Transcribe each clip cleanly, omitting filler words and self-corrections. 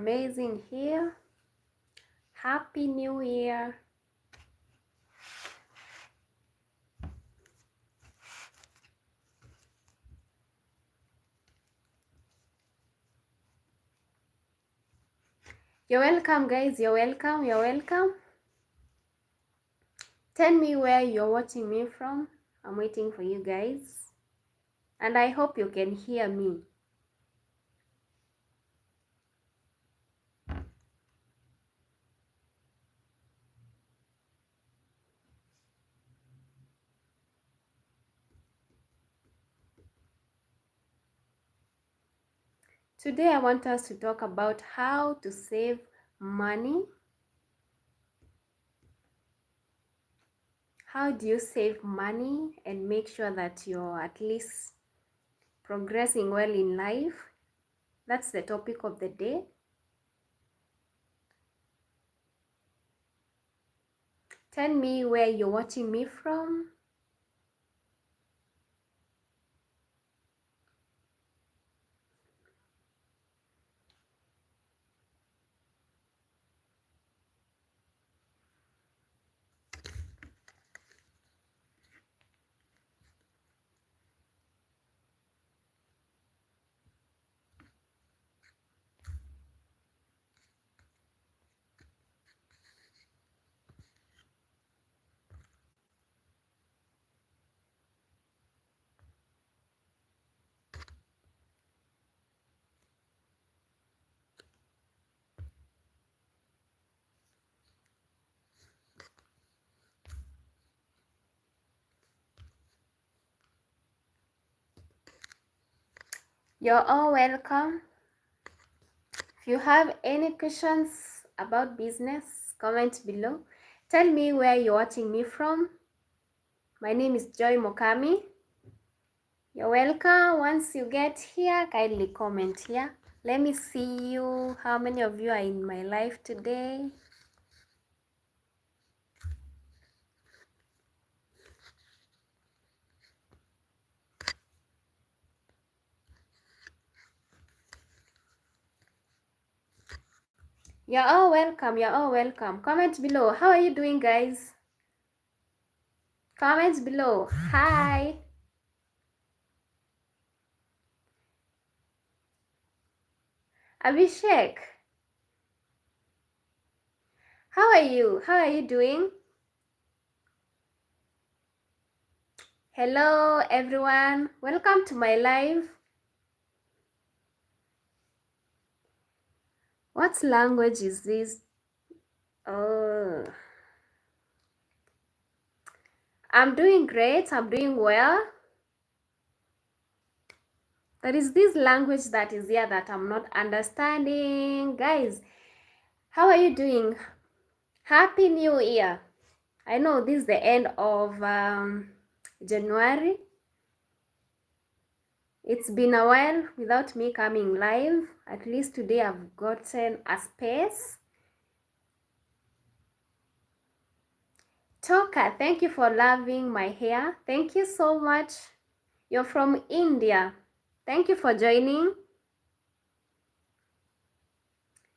amazing here. Happy New Year. You're welcome, guys. You're welcome. Tell me where you're watching me from. I'm waiting for you guys. And I hope you can hear me. Today I want us to talk about how to save money. How do you save money and make sure that you're at least progressing well in life? That's the topic of the day. Tell me where you're watching me from. You're all welcome. If you have any questions about business, comment below. Tell me where you're watching me from. My name is Joy Mokami. You're welcome. Once you get here, kindly comment here. Let me see you. How many of you are in my life today? You're all welcome. You're all welcome. Comment below. How are you doing, guys? Comments below. Hi. Abhishek. How are you? How are you doing? Hello, everyone. Welcome to my live. What language is this? Oh, I'm doing great. I'm doing well. There is this language that is here that I'm not understanding. Guys, how are you doing? Happy New Year. I know this is the end of January. It's been a while without me coming live. At least today I've gotten a space. Toka, thank you for loving my hair. Thank you so much. You're from India. Thank you for joining.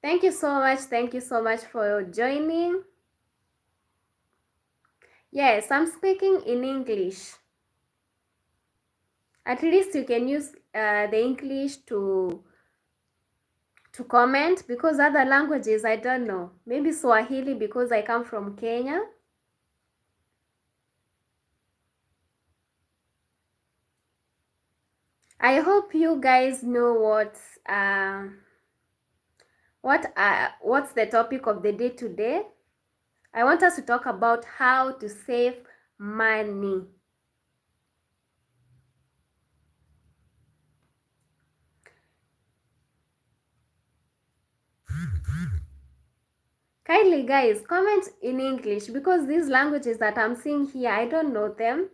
Thank you so much. Thank you so much for joining. Yes, I'm speaking in English. At least you can use the English to comment, because other languages I don't know. Maybe Swahili because I come from Kenya. I hope you guys know what's the topic of the day today. I want us to talk about how to save money. Kindly guys, comment in English, because these languages that I'm seeing here, I don't know them.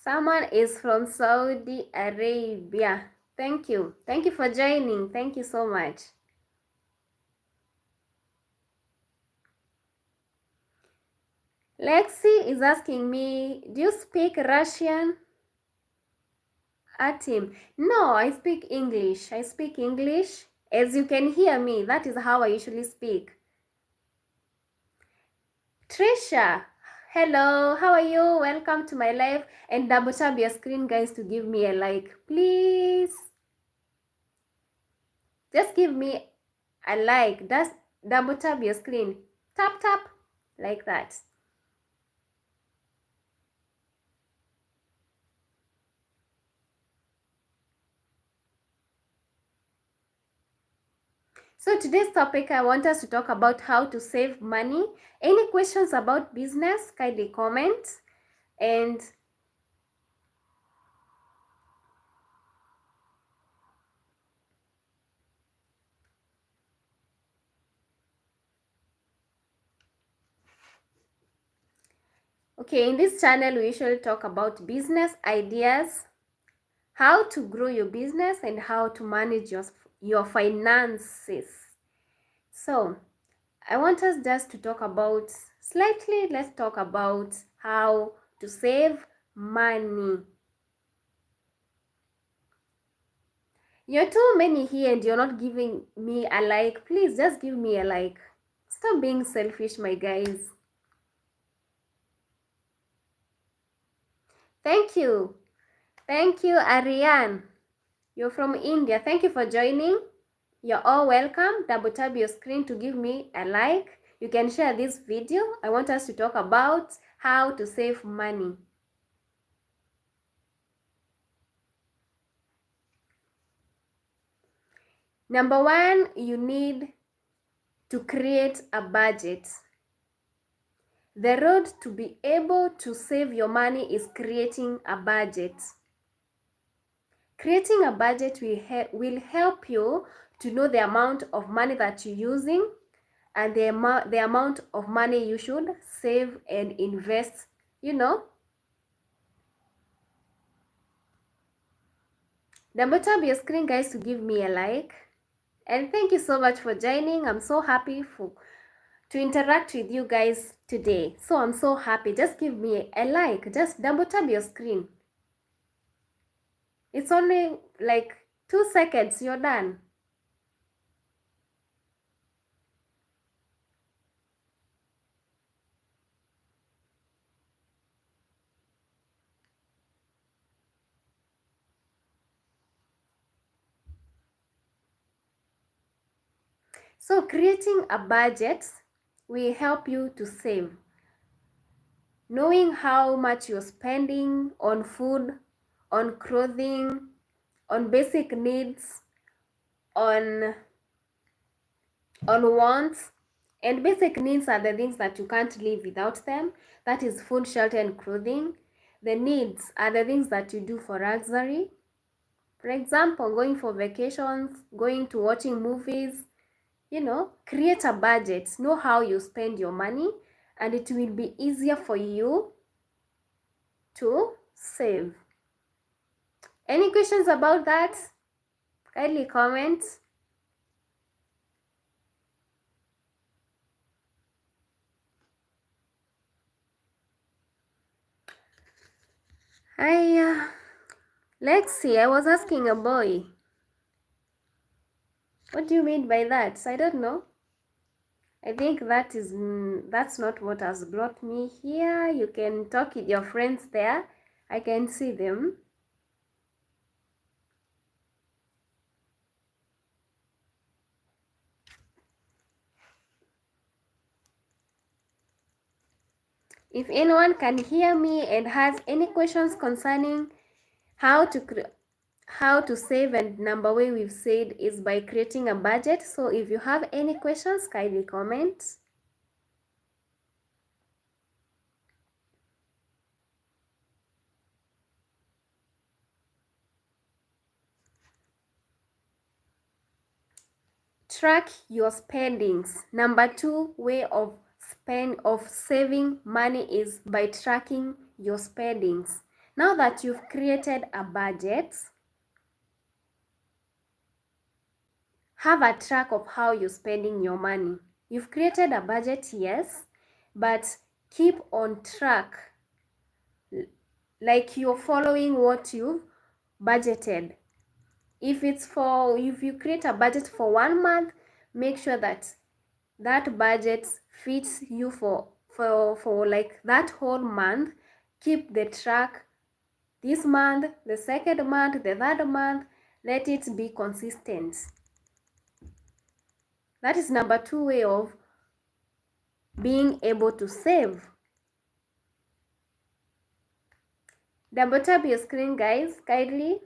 Someone is from Saudi Arabia. Thank you. Thank you for joining. Thank you so much. Lexi is asking me, do you speak Russian? Atim. No, I speak English. I speak English. As you can hear me, that is how I usually speak. Trisha, hello, how are you? Welcome to my live. And double tap your screen, guys, to give me a like, please. Just give me a like. Just double tap your screen. Tap, tap, like that. So today's topic, I want us to talk about how to save money. Any questions about business, kindly comment. And okay, in this channel, we usually talk about business ideas, how to grow your business, and how to manage your finances. So I want us just to talk about slightly, let's talk about how to save money. You're too many here and you're not giving me a like. Please just give me a like. Stop being selfish, my guys. Thank you. Thank you, Ariane. You're from India. Thank you for joining. You're all welcome. Double tap your screen to give me a like. You can share this video. I want us to talk about how to save money. Number one, you need to create a budget. The road to be able to save your money is creating a budget. Creating a budget will help you to know the amount of money that you're using and the amount of money you should save and invest, you know. Double tap your screen, guys, to give me a like. And thank you so much for joining. I'm so happy to interact with you guys today. So I'm so happy. Just give me a like. Just double tap your screen. It's only like 2 seconds. You're done. So creating a budget will help you to save. Knowing how much you're spending on food, on clothing, on basic needs, on wants, and basic needs are the things that you can't live without them. That is food, shelter, and clothing. The needs are the things that you do for luxury. For example, going for vacations, going to watching movies, you know, create a budget, know how you spend your money, and it will be easier for you to save. Any questions about that? Kindly comment. Lexi, I was asking a boy. What do you mean by that? I don't know. I think that's not what has brought me here. You can talk with your friends there. I can see them. If anyone can hear me and has any questions concerning how to save, and number way we've said is by creating a budget. So if you have any questions, kindly comment. Track your spendings. Number two way of saving money is by tracking your spendings. Now that you've created a budget, have a track of how you're spending your money. You've created a budget, yes, but keep on track, like you're following what you've budgeted. If you create a budget for 1 month, make sure that that budget fits you for like that whole month. Keep the track this month, the second month, the third month. Let it be consistent. That is number 2 way of being able to save. Double tap your screen, guys, kindly.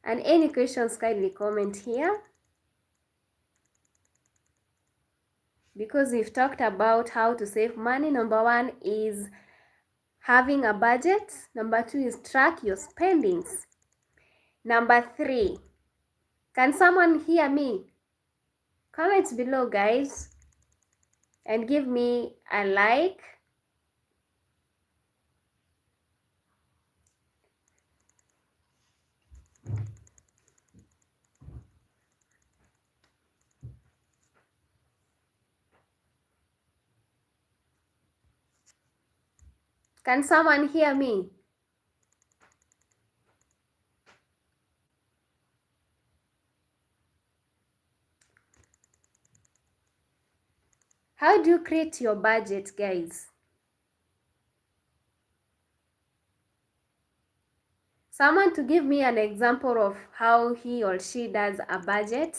And any questions, kindly comment here. Because we've talked about how to save money. Number 1 is having a budget. Number 2 is track your spendings. Number 3, can someone hear me? Comment below, guys, and give me a like. Can someone hear me? How do you create your budget, guys? Someone to give me an example of how he or she does a budget.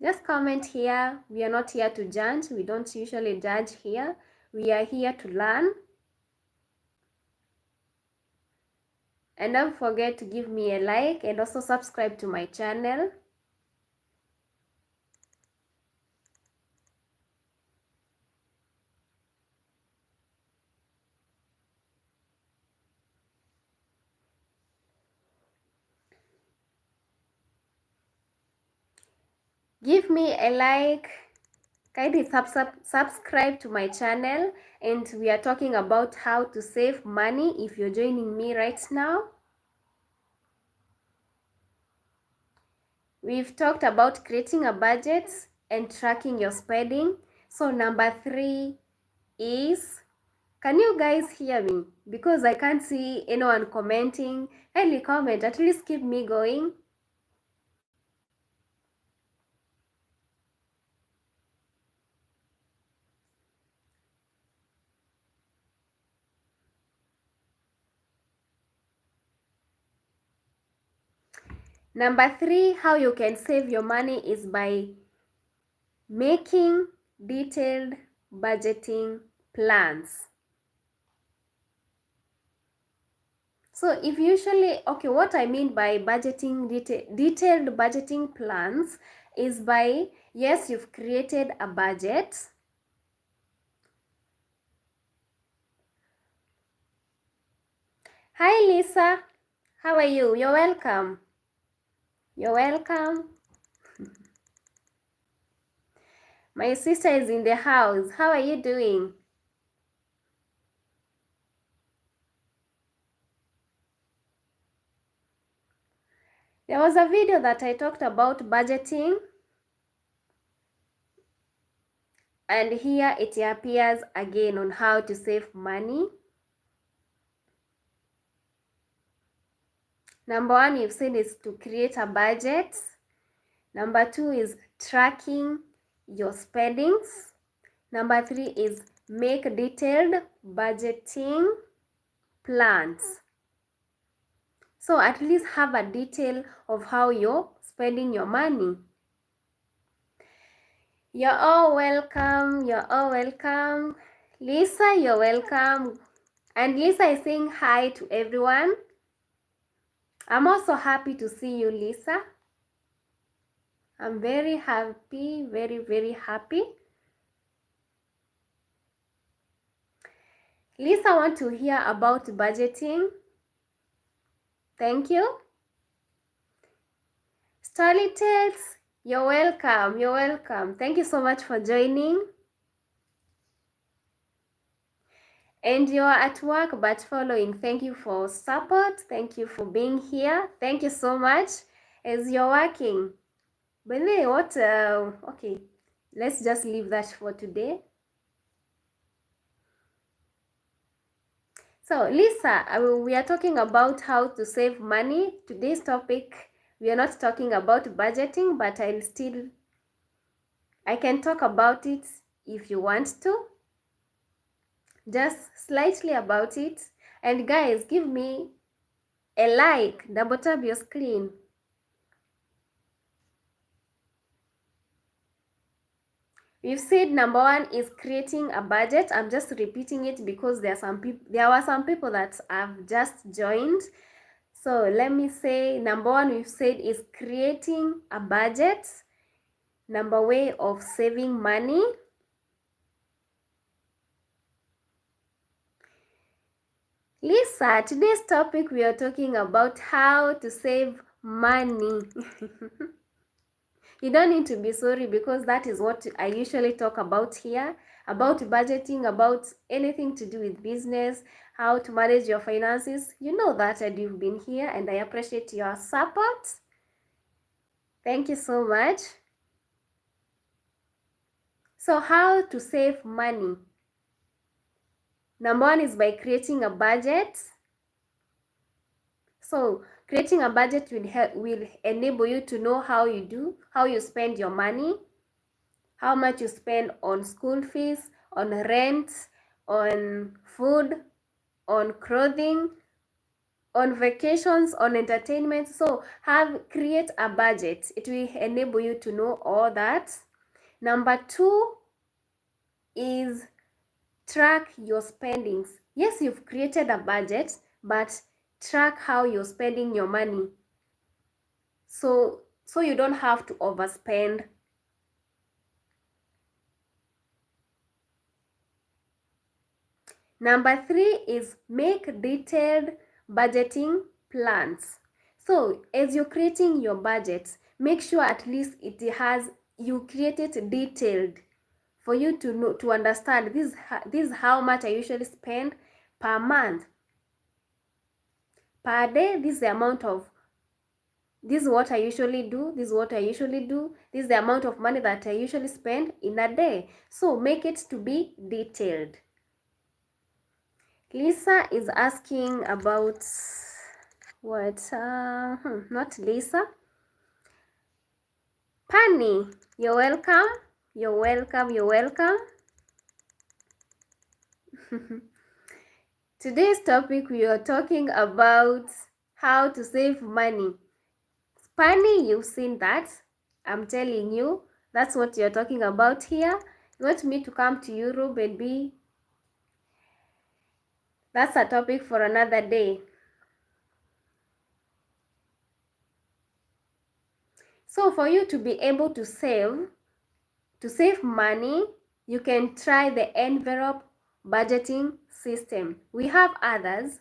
Just comment here. We are not here to judge. We don't usually judge here. We are here to learn. And don't forget to give me a like and also subscribe to my channel. Give me a like, kindly subscribe to my channel, and we are talking about how to save money if you're joining me right now. We've talked about creating a budget and tracking your spending. So number 3 is, can you guys hear me? Because I can't see anyone commenting. Kindly comment, at least keep me going. Number 3, how you can save your money is by making detailed budgeting plans. So if usually, okay, what I mean by budgeting, detailed budgeting plans is by, yes, you've created a budget. Hi Lisa, how are you? You're welcome. You're welcome. My sister is in the house. How are you doing? There was a video that I talked about budgeting, and here it appears again on how to save money. Number 1, you've said, is to create a budget. Number 2 is tracking your spendings. Number 3 is make detailed budgeting plans. So at least have a detail of how you're spending your money. You're all welcome. You're all welcome. Lisa, you're welcome. And Lisa is saying hi to everyone. I'm also happy to see you, Lisa. I'm very happy, very, very happy. Lisa, I want to hear about budgeting. Thank you. Story Tales, you're welcome. You're welcome. Thank you so much for joining. And you're at work but following. Thank you for support. Thank you for being here. Thank you so much as you're working. But then what? Okay, let's just leave that for today. So, Lisa, we are talking about how to save money. Today's topic, we are not talking about budgeting, but I can talk about it if you want to. Just slightly about it. And guys, give me a like, double tap your screen. We've said number one is creating a budget. I'm just repeating it because there were some people that have just joined. So let me say number one we've said is creating a budget. Number way of saving money. Lisa, today's topic we are talking about how to save money. You don't need to be sorry because that is what I usually talk about here, about budgeting, about anything to do with business, how to manage your finances. You know that, and you've been here, and I appreciate your support. Thank you so much. So how to save money? Number one is by creating a budget. So creating a budget will enable you to know how you spend your money, how much you spend on school fees, on rent, on food, on clothing, on vacations, on entertainment. So create a budget. It will enable you to know all that. Number two is track your spendings. Yes, you've created a budget, but track how you're spending your money. So you don't have to overspend. Number three is make detailed budgeting plans. So as you're creating your budget, make sure at least you create it detailed for you to know, to understand this is how much I usually spend per month, per day. This is the amount of, this is what I usually do, this is what I usually do, this is the amount of money that I usually spend in a day. So make it to be detailed. Lisa is asking about what? Not Lisa. Pani, you're welcome. You're welcome. You're welcome. Today's topic, we are talking about how to save money. Pani, you've seen that. I'm telling you, that's what you're talking about here. You want me to come to Europe and be... That's a topic for another day. So for you to be able to save money, you can try the envelope budgeting system. We have others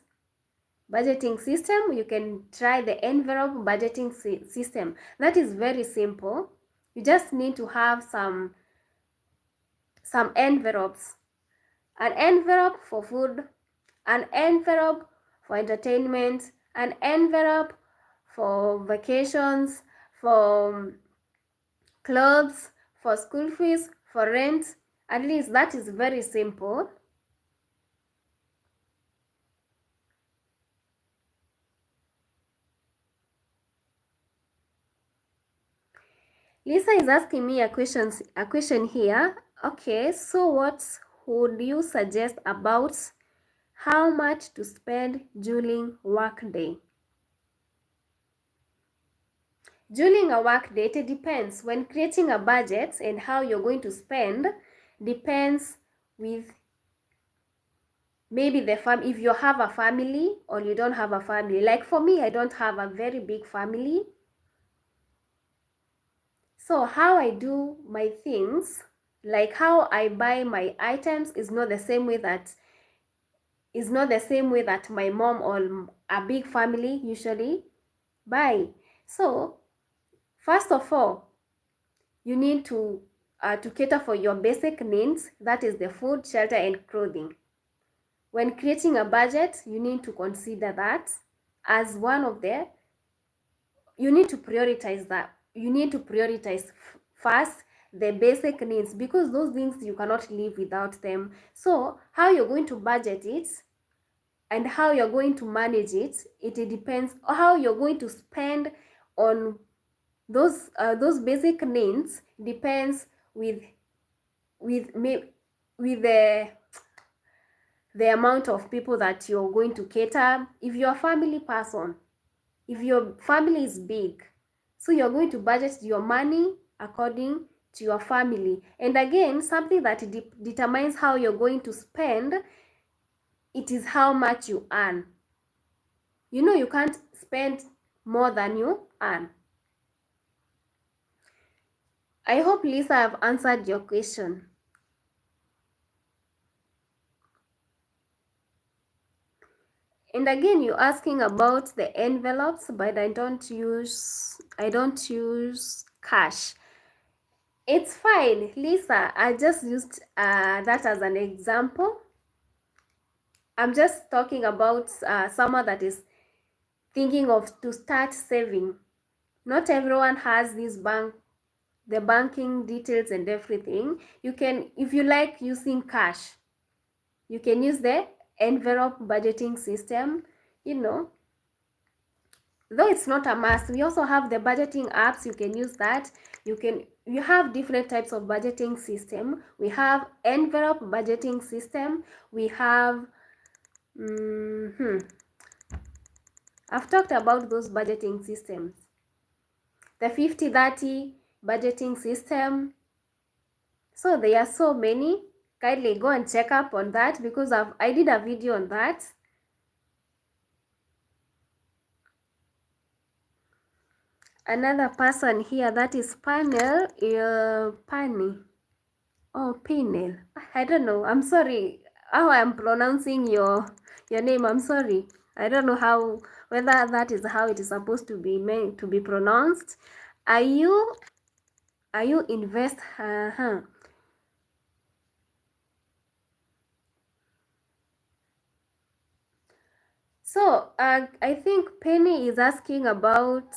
budgeting system. You can try the envelope budgeting system. That is very simple. You just need to have some envelopes. An envelope for food, an envelope for entertainment, an envelope for vacations, for clothes, for school fees, for rent. At least that is very simple. Lisa is asking me a question here. Okay, so what would you suggest about how much to spend during workday? During a workday, it depends. When creating a budget and how you're going to spend depends with maybe the family, if you have a family or you don't have a family. Like for me, I don't have a very big family. So how I do my things, like how I buy my items, is not the same way that my mom or a big family usually buy. So first of all, you need to cater for your basic needs, that is the food, shelter, and clothing. When creating a budget, you need to consider that as one of the, you need to prioritize that. You need to prioritize first the basic needs, because those things you cannot live without them. So how you're going to budget it, and how you're going to manage it, it depends. How you're going to spend on those basic needs depends with me with the amount of people that you're going to cater. If you're a family person, if your family is big, so you're going to budget your money according to your family. And again, something that determines how you're going to spend, it is how much you earn. You know, you can't spend more than you earn. I hope, Lisa, I've answered your question. And again, you're asking about the envelopes, but I don't use cash. It's fine, Lisa. I just used that as an example. I'm just talking about someone that is thinking of to start saving. Not everyone has the banking details and everything. You can, if you like using cash, you can use the envelope budgeting system, you know. Though it's not a must, we also have the budgeting apps. You can use that. You have different types of budgeting system. We have envelope budgeting system. We have I've talked about those budgeting systems. The 50-30 budgeting system. So there are so many. Kindly go and check up on that because I did a video on that. Another person here, that is Panel, Pani. Oh, Pinel. I don't know. I'm sorry how I'm pronouncing your name. I'm sorry. I don't know whether that is how it is supposed to be meant to be pronounced. Are you invest? So I think Penny is asking about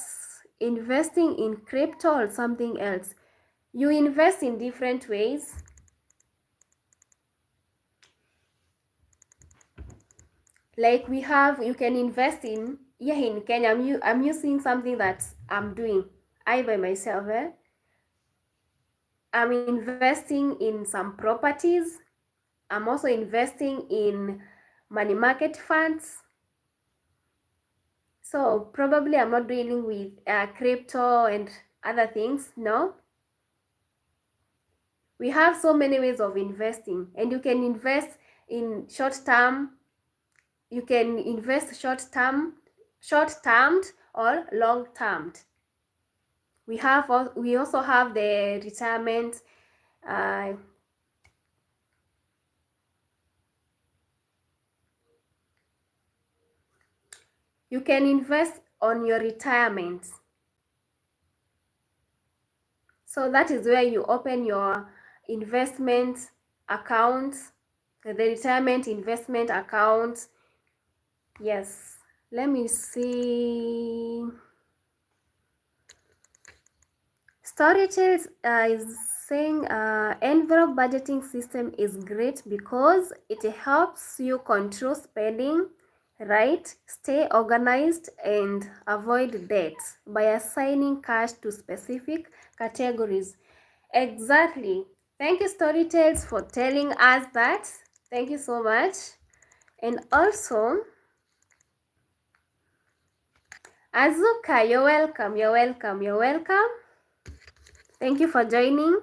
investing in crypto or something else. You invest in different ways. Like you can invest in, here in Kenya, I'm using something that I'm doing, I by myself. I'm investing in some properties. I'm also investing in money market funds. So probably I'm not dealing with crypto and other things, no. We have so many ways of investing, and you can invest in short term. You can invest short termed or long termed. We also have the retirement. You can invest on your retirement. So that is where you open your investment account, the retirement investment account. Yes, let me see. Storytel is saying envelope budgeting system is great because it helps you control spending, right? Stay organized and avoid debt by assigning cash to specific categories. Exactly. Thank you, Storytales, for telling us that. Thank you so much. And also, Azuka, you're welcome. You're welcome. You're welcome. Thank you for joining.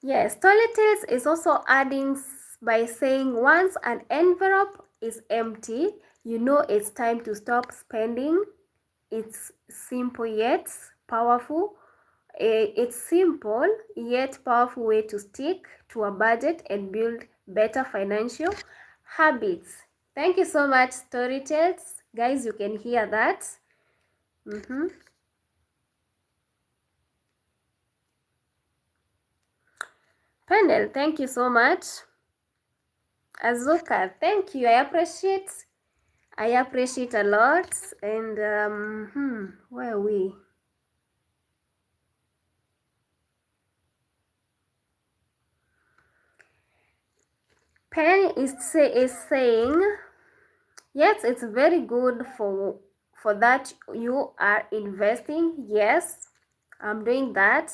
Yes, Storytales is also adding by saying once an envelope is empty, you know it's time to stop spending. It's simple yet powerful. It's simple yet powerful way to stick to a budget and build better financial habits. Thank you so much, Storytales. Guys, you can hear that. Panel, thank you so much. Azuka, thank you. I appreciate a lot. And where are we? Penny is saying, yes, it's very good for that you are investing. Yes, I'm doing that.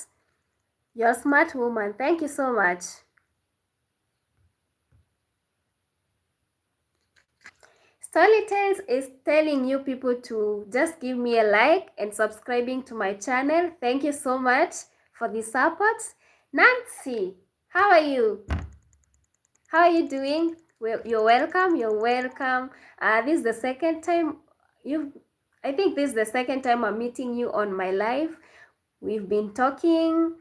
You're a smart woman. Thank you so much. Storytales is telling you people to just give me a like and subscribing to my channel. Thank you so much for the support. Nancy, how are you? How are you doing? Well, you're welcome. You're welcome. This is the second time I think this is the second time I'm meeting you on my live. We've been talking.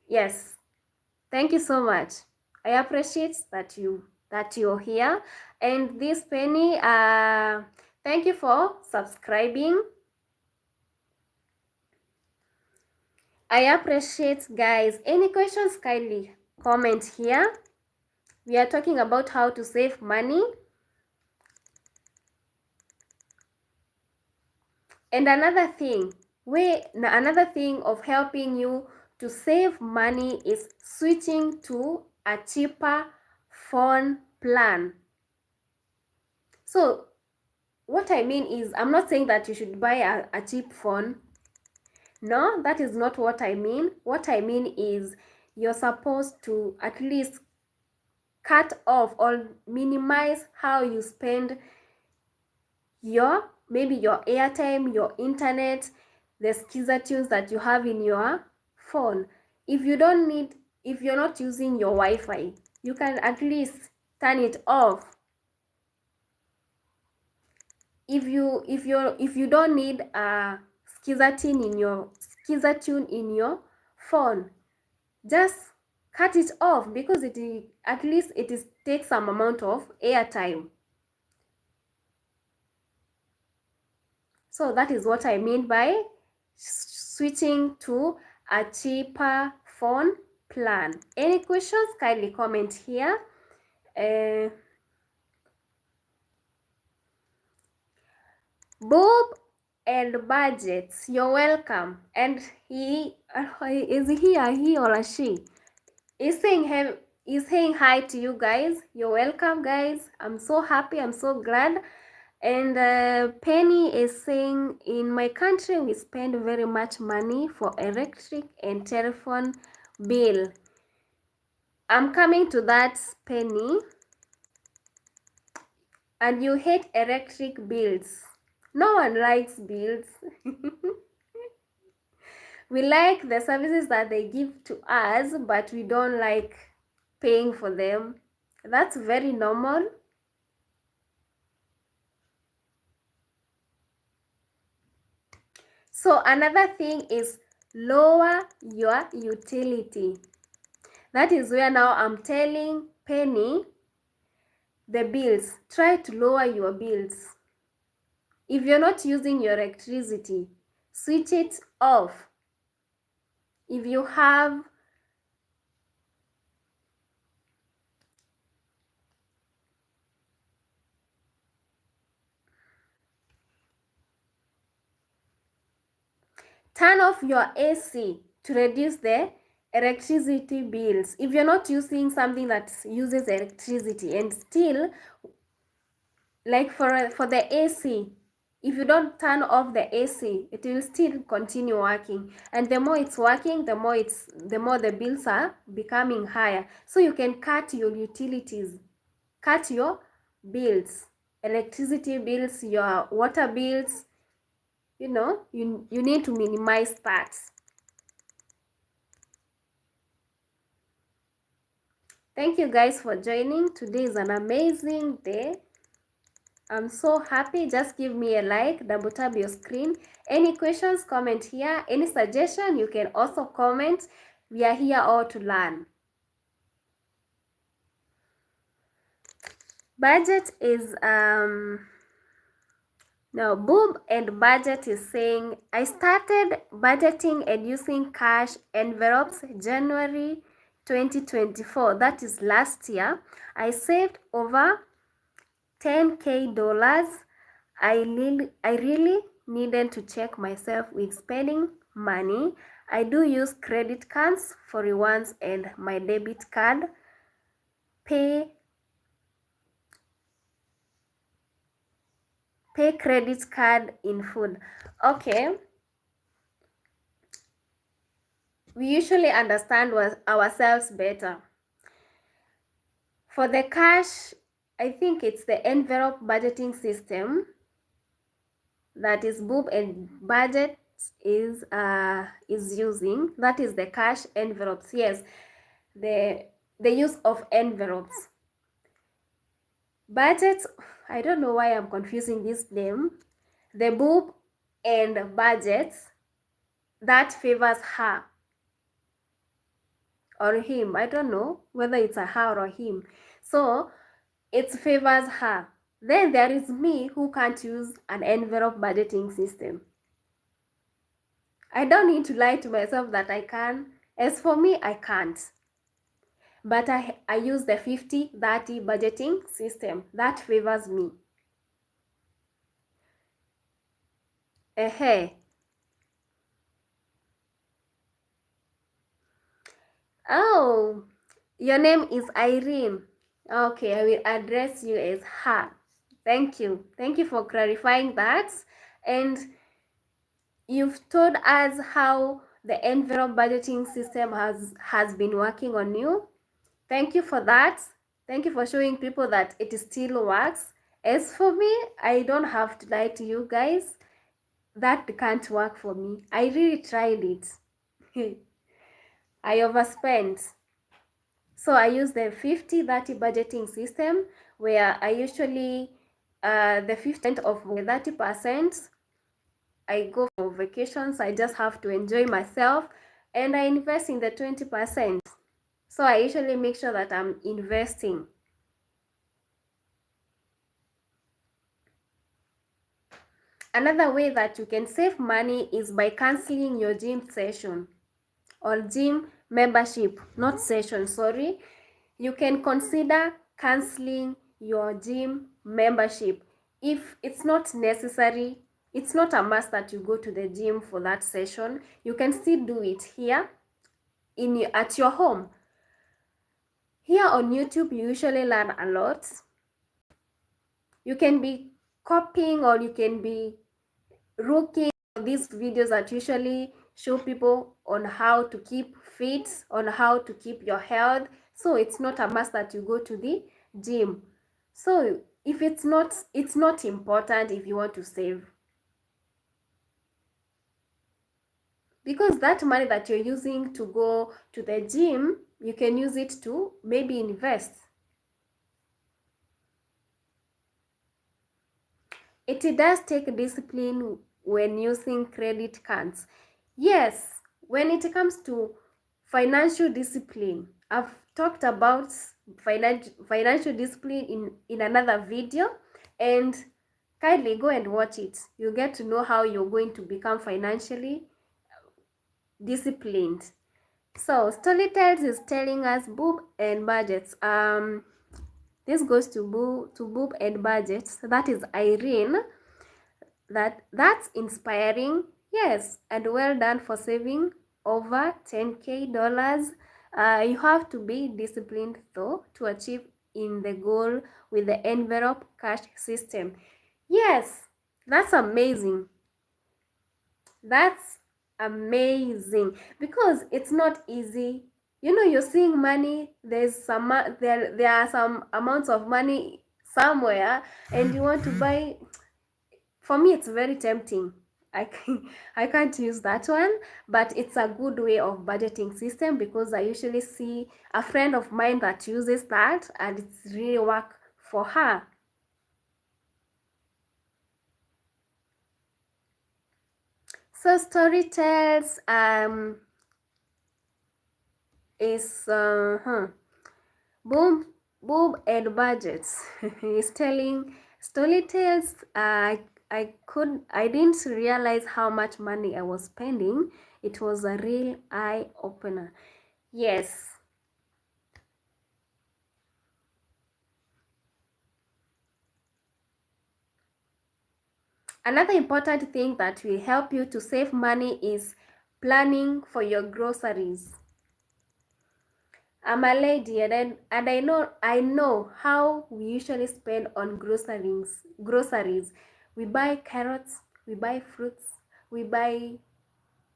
Yes. Thank you so much. I appreciate that you're here. And this Penny, thank you for subscribing. I appreciate, guys. Any questions, kindly comment here. We are talking about how to save money. And another thing of helping you to save money is switching to a cheaper phone plan. So what I mean is, I'm not saying that you should buy a cheap phone. No, that is not what I mean. What I mean is you're supposed to at least cut off or minimize how you spend maybe your airtime, your internet, the Skiza tunes that you have in your phone. If you're not using your Wi-Fi, you can at least turn it off. If you don't need a Skiza tune in your phone, just cut it off, because at least takes some amount of airtime. So that is what I mean by switching to a cheaper phone plan. Any questions, kindly comment here. Bob and Budgets, you're welcome. And he or a she? He's saying hi to you guys. You're welcome, guys. I'm so happy. I'm so glad. And Penny is saying, in my country, we spend very much money for electric and telephone bill. I'm coming to that, Penny. And you hate electric bills. No one likes bills. We like the services that they give to us, but we don't like paying for them. That's very normal. So another thing is lower your utility. That is where now I'm telling Penny the bills. Try to lower your bills. If you're not using your electricity, switch it off. If you have turn off your AC to reduce the electricity bills. If you're not using something that uses electricity, and still, like for the AC, if you don't turn off the AC, it will still continue working, and the more it's working, the more the bills are becoming higher. So you can cut your utilities, cut your bills, electricity bills, your water bills. You need to minimize that. Thank you guys for joining. Today is an amazing day. I'm so happy. Just give me a like, double tap your screen. Any questions, comment here. Any suggestion, you can also comment. We are here all to learn. Budget is now Boom and Budget is saying, I started budgeting and using cash envelopes January 2024. That is last year. I saved over $10K. I really needed to check myself with spending money. I do use credit cards for rewards and my debit card. pay credit card in full. Okay, we usually understand ourselves better. For the cash, I think it's the envelope budgeting system that is Boob and Budget is using. That is the cash envelopes. Yes, the use of envelopes. Budget, I don't know why I'm confusing this name. The Boob and Budget, that favors her or him. I don't know whether it's a her or him. So it favors her. Then there is me who can't use an envelope budgeting system. I don't need to lie to myself that I can. As for me, I can't. But I use the 50-30 budgeting system. That favors me. Oh, your name is Irene. Okay, I will address you as her. Thank you. Thank you for clarifying that. And you've told us how the envelope budgeting system has been working on you. Thank you for that. Thank you for showing people that it still works. As for me, I don't have to lie to you guys. That can't work for me. I really tried it. I overspent. So I use the 50-30 budgeting system where I usually, the 50% of the 30%, I go for vacations. I just have to enjoy myself, and I invest in the 20%. So I usually make sure that I'm investing. Another way that you can save money is by canceling your gym session or gym membership, not session, sorry. You can consider canceling your gym membership if it's not necessary. It's not a must that you go to the gym for that session. You can still do it here at your home. Here on YouTube, you usually learn a lot. You can be copying or you can be looking at these videos that usually show people on how to keep fit, on how to keep your health. So it's not a must that you go to the gym. So if it's not important if you want to save. Because that money that you're using to go to the gym, you can use it to maybe invest. It does take discipline when using credit cards. Yes, when it comes to financial discipline, I've talked about financial discipline in another video, and kindly go and watch it. You get to know how you're going to become financially disciplined. So Storytales is telling us Boob and Budgets. This goes to Boob and Budgets. That is Irene. That's inspiring. Yes, and well done for saving over $10K. You have to be disciplined though to achieve in the goal with the envelope cash system. Yes, that's amazing. That's amazing because it's not easy. You know, you're seeing money, there are some amounts of money somewhere and you want to buy. For me, it's very tempting. I can't use that one, but it's a good way of budgeting system because I usually see a friend of mine that uses that and it's really work for her. So Storytales is Boom and Budgets is telling Storytales. I didn't realize how much money I was spending. It was a real eye opener. Yes. Another important thing that will help you to save money is planning for your groceries. I'm a lady, and I know how we usually spend on groceries. We buy carrots, we buy fruits, we buy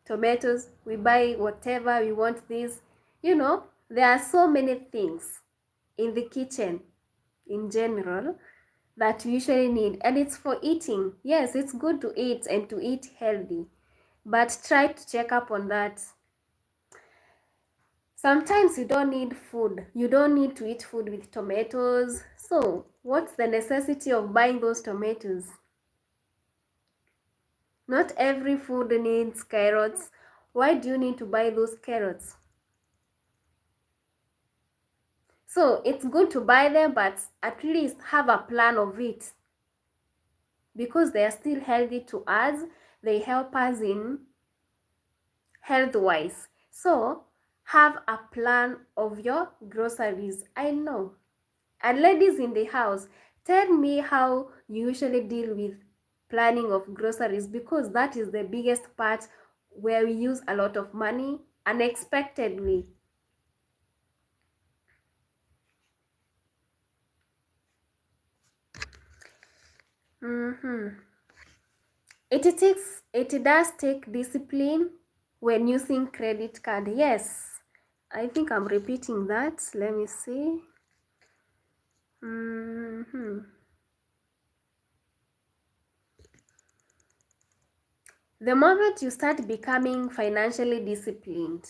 tomatoes, we buy whatever we want. This, there are so many things in the kitchen in general that we usually need, and it's for eating. Yes, it's good to eat and to eat healthy, but try to check up on that. Sometimes you don't need food. You don't need to eat food with tomatoes. So, what's the necessity of buying those tomatoes? Not every food needs carrots. Why do you need to buy those carrots? So, it's good to buy them, but at least have a plan of it, because they are still healthy to us. They help us in health-wise. So, have a plan of your groceries. I know. And ladies in the house, tell me how you usually deal with planning of groceries, because that is the biggest part where we use a lot of money unexpectedly. Mm-hmm. It does take discipline when using credit card. Yes, I think I'm repeating that. Let me see. Mm-hmm. The moment you start becoming financially disciplined,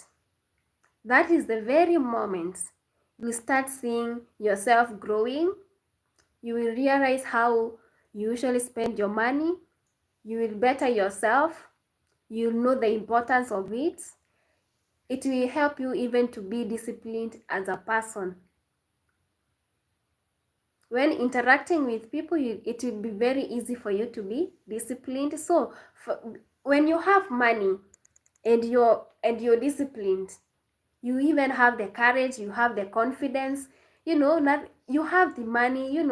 that is the very moment you start seeing yourself growing. You will realize how you usually spend your money. You will better yourself. You'll know the importance of it. It will help you even to be disciplined as a person. When interacting with people, it will be very easy for you to be disciplined. So when you have money and you're disciplined, you even have the courage, you have the confidence, not you have the money,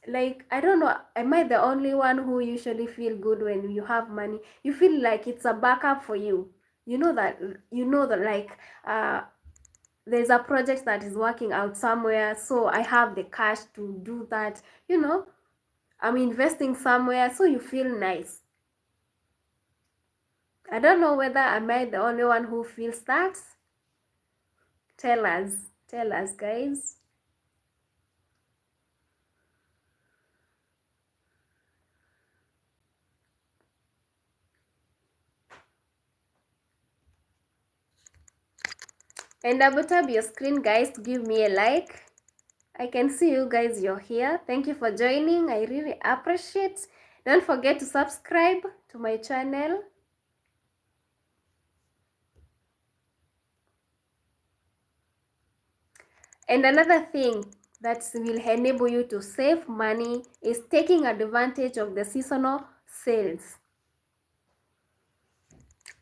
like, I don't know, am I the only one who usually feel good when you have money? You feel like it's a backup for you. You know that like, there's a project that is working out somewhere, so I have the cash to do that. I'm investing somewhere, so you feel nice. I don't know whether am I the only one who feels that. Tell us guys. And double tap your screen, guys, to give me a like. I can see you guys, you're here. Thank you for joining. I really appreciate. Don't forget to subscribe to my channel. And another thing that will enable you to save money is taking advantage of the seasonal sales.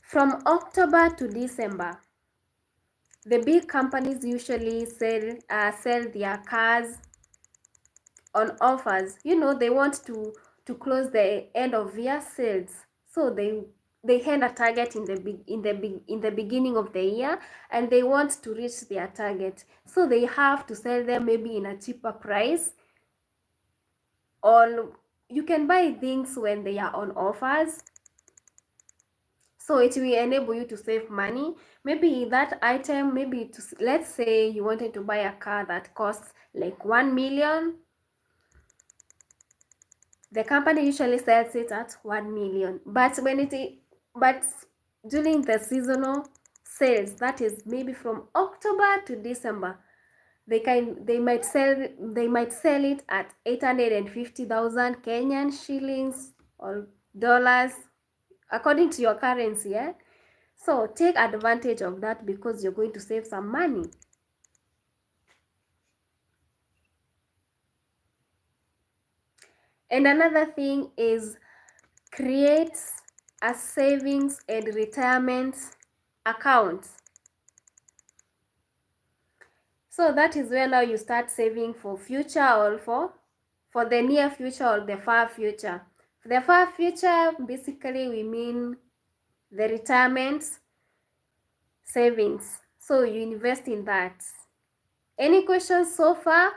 From October to December, the big companies usually sell their cars on offers. They want to close the end of year sales, so they had a target in the beginning of the year, and they want to reach their target, so they have to sell them maybe in a cheaper price. Or you can buy things when they are on offers, so it will enable you to save money. Maybe that item, let's say you wanted to buy a car that costs like 1 million. The company usually sells it at 1 million, but during the seasonal sales, that is maybe from October to December, they might sell it at 850,000 Kenyan shillings or dollars, according to your currency. Yeah? So take advantage of that, because you're going to save some money. And another thing is, create a savings and retirement account. So that is where now you start saving for future, or for the near future or the far future. For the far future, basically we mean the retirement savings. So you invest in that. Any questions so far?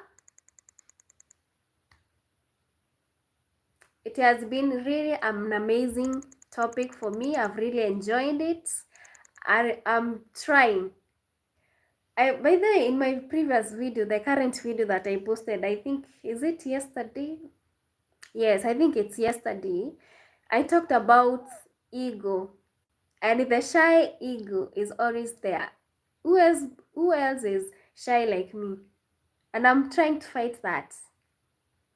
It has been really an amazing topic for me. I've really enjoyed it. I'm trying. By the way, in my previous video, the current video that I posted, I think, is it yesterday? Yes, I think it's yesterday. I talked about ego, and the shy ego is always there. Who else is shy like me? And I'm trying to fight that.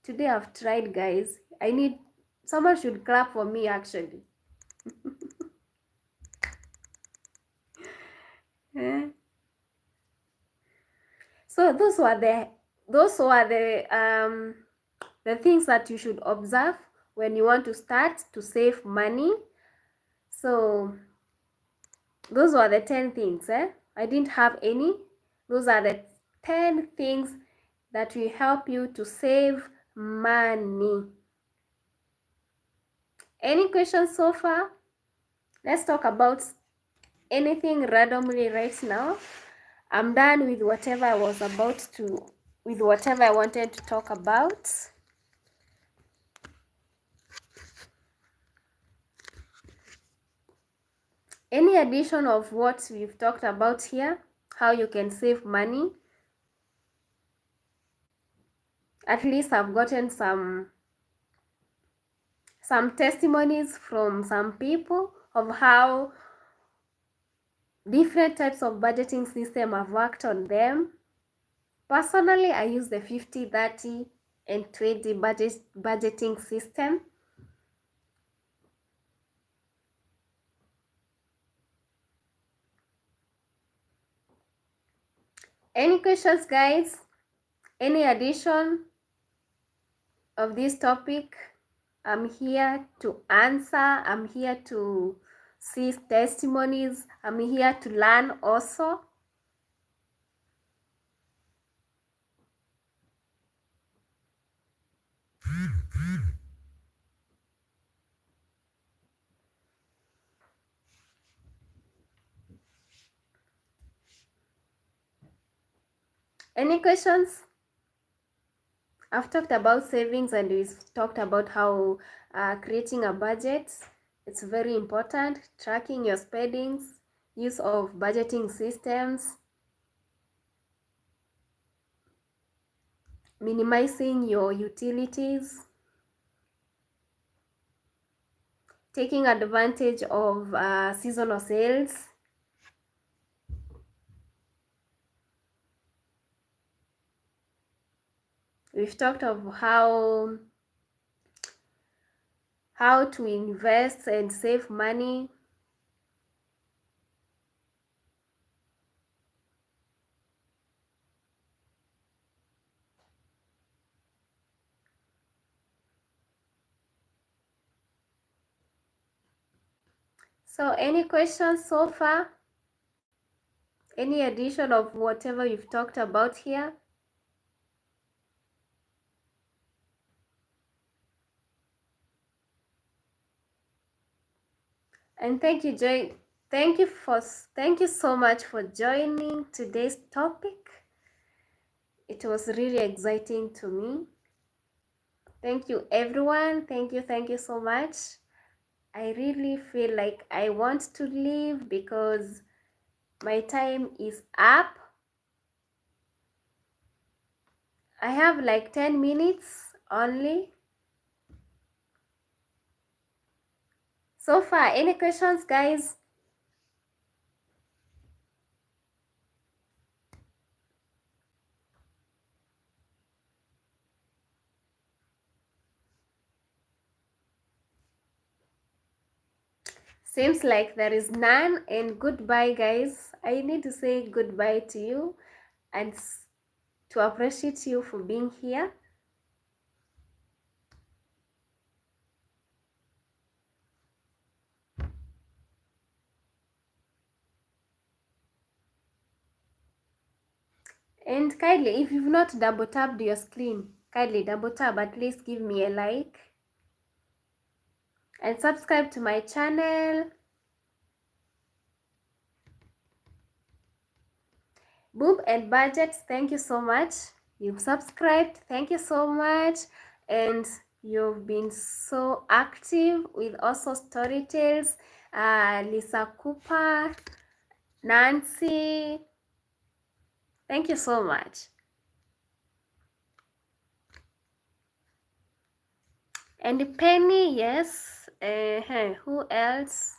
Today I've tried, guys. I need someone should clap for me actually. Eh? So those were the things that you should observe when you want to start to save money. So those were the 10 things. I didn't have any. Those are the 10 things that will help you to save money. Any questions so far? Let's talk about anything randomly right now. I'm done with whatever I wanted to talk about. Any addition of what we've talked about here, how you can save money? At least I've gotten some testimonies from some people of how different types of budgeting system have worked on them. Personally, I use the 50, 30, and 20 budgeting system. Any questions, guys? Any addition of this topic? I'm here to answer. I'm here to see testimonies. I'm here to learn also. Any questions? I've talked about savings and we've talked about how creating a budget, it's very important. Tracking your spendings, use of budgeting systems, minimizing your utilities, taking advantage of seasonal sales, we've talked of how to invest and save money. So any questions so far? Any addition of whatever we've talked about here? And thank you, Joy. Thank you so much for joining today's topic. It was really exciting to me. Thank you, everyone. Thank you so much. I really feel like I want to leave because my time is up. I have like 10 minutes only. So far, any questions, guys? Seems like there is none. And goodbye, guys. I need to say goodbye to you and to appreciate you for being here. And kindly, if you've not double tapped your screen, kindly double tap, at least give me a like and subscribe to my channel. Boob and Budgets, thank you so much. You've subscribed, thank you so much. And you've been so active with also story tales. Lisa Cooper, Nancy, thank you so much. And Penny, yes. Who else?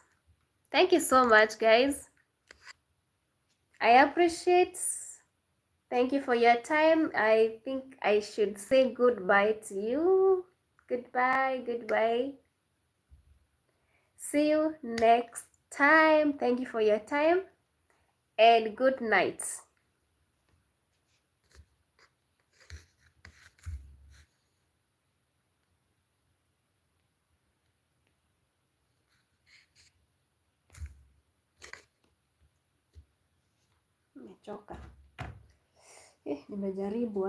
Thank you so much, guys. I appreciate. Thank you for your time. I think I should say goodbye to you. Goodbye, goodbye. See you next time. Thank you for your time and good night. Nimechoka. Nimejaribu.